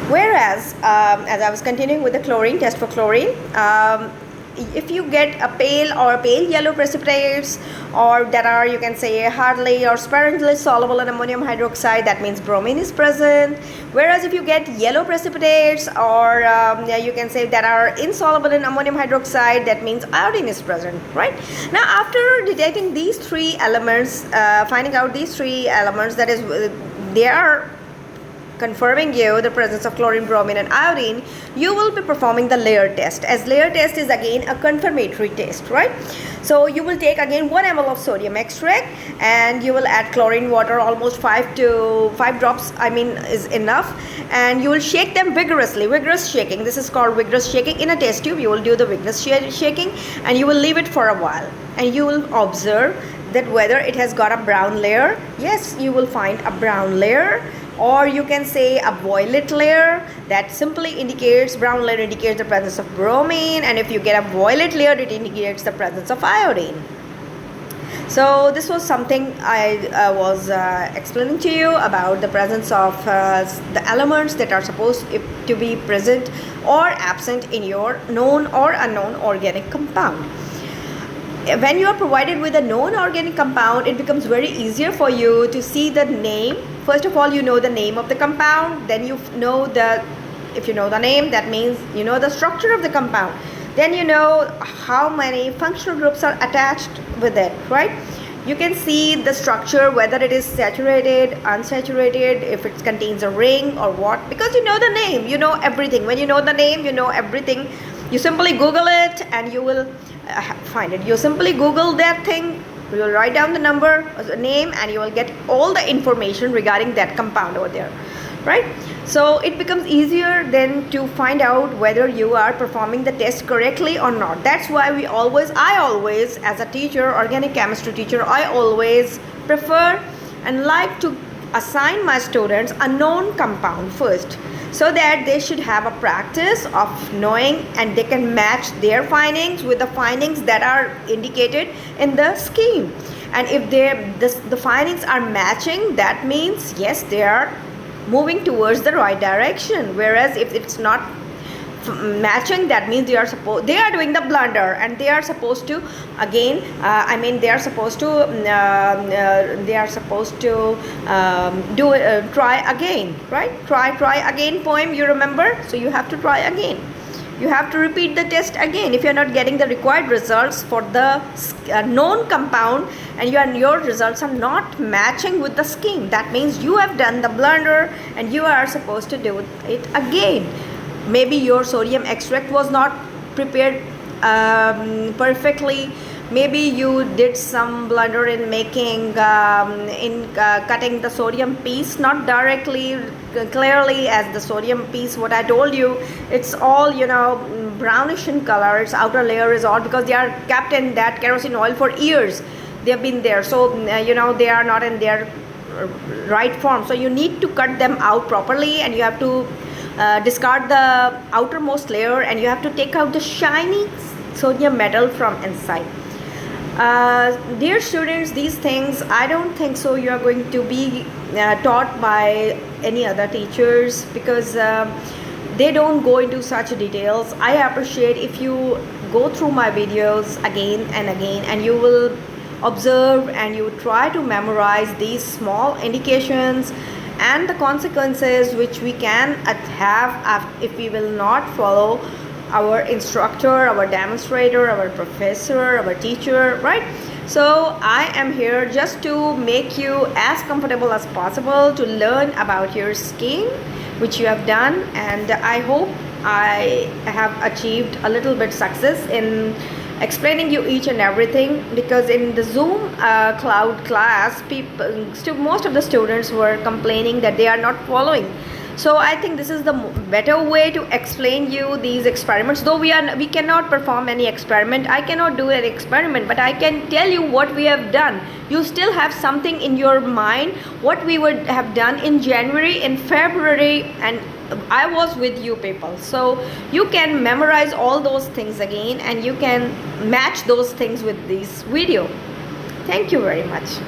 Whereas, as I was continuing with the chlorine test for chlorine, if you get a pale yellow precipitates, or that are, you can say, hardly or sparingly soluble in ammonium hydroxide, that means bromine is present. Whereas if you get yellow precipitates, or you can say that are insoluble in ammonium hydroxide, that means iodine is present, right? Now after detecting these three elements, finding out these three elements, that is, they are confirming you the presence of chlorine, bromine and iodine, you will be performing the layer test, as layer test is again a confirmatory test, right? So you will take again 1 ml of sodium extract, and you will add chlorine water, almost 5 drops is enough, and you will shake them vigorously. Vigorous shaking, this is called vigorous shaking. In a test tube you will do the vigorous shaking, and you will leave it for a while, and you will observe that whether it has got a brown layer. Yes, you will find a brown layer, or you can say a violet layer. That simply indicates, brown layer indicates the presence of bromine, and if you get a violet layer, it indicates the presence of iodine. So this was something I was explaining to you about the presence of the elements that are supposed to be present or absent in your known or unknown organic compound. When you are provided with a known organic compound, it becomes very easier for you to see the name. First of all, you know the name of the compound, then you know if you know the name, that means you know the structure of the compound, then you know how many functional groups are attached with it, right? You can see the structure, whether it is saturated, unsaturated, if it contains a ring or what, because you know the name, you know everything. When you know the name, you know everything. You simply Google it and you will find it. You simply Google that thing, you will write down the number, the name, and you will get all the information regarding that compound over there, right? So it becomes easier then to find out whether you are performing the test correctly or not. That's why I always, as a teacher, organic chemistry teacher, I always prefer and like to assign my students a known compound first, so that they should have a practice of knowing, and they can match their findings with the findings that are indicated in the scheme. And if the findings are matching, that means yes, they are moving towards the right direction. Whereas if it's not matching, that means they are doing the blunder, and they are supposed to again try again, right? Try again poem, you remember? So you have to try again, you have to repeat the test again if you are not getting the required results for the known compound, and your results are not matching with the scheme. That means you have done the blunder and you are supposed to do it again. Maybe your sodium extract was not prepared perfectly. Maybe you did some blunder in making cutting the sodium piece not directly clearly as the sodium piece. What I told you, it's all brownish in color. Its outer layer is all because they are kept in that kerosene oil for years. They have been there, so they are not in their right form. So you need to cut them out properly, and you have to discard the outermost layer, and you have to take out the shiny sodium metal from inside. Dear students, these things I don't think so you are going to be taught by any other teachers, because they don't go into such details. I appreciate if you go through my videos again and again, and you will observe and you try to memorize these small indications and the consequences which we can have if we will not follow our instructor, our demonstrator, our professor, our teacher, right? So I am here just to make you as comfortable as possible to learn about your scheme which you have done, and I hope I have achieved a little bit success in explaining you each and everything, because in the Zoom cloud class, most of the students were complaining that they are not following. So I think this is the better way to explain you these experiments. Though we cannot perform any experiment, I cannot do an experiment, but I can tell you what we have done. You still have something in your mind what we would have done in January, in February, and I was with you people. So you can memorize all those things again, and you can match those things with this video. Thank you very much.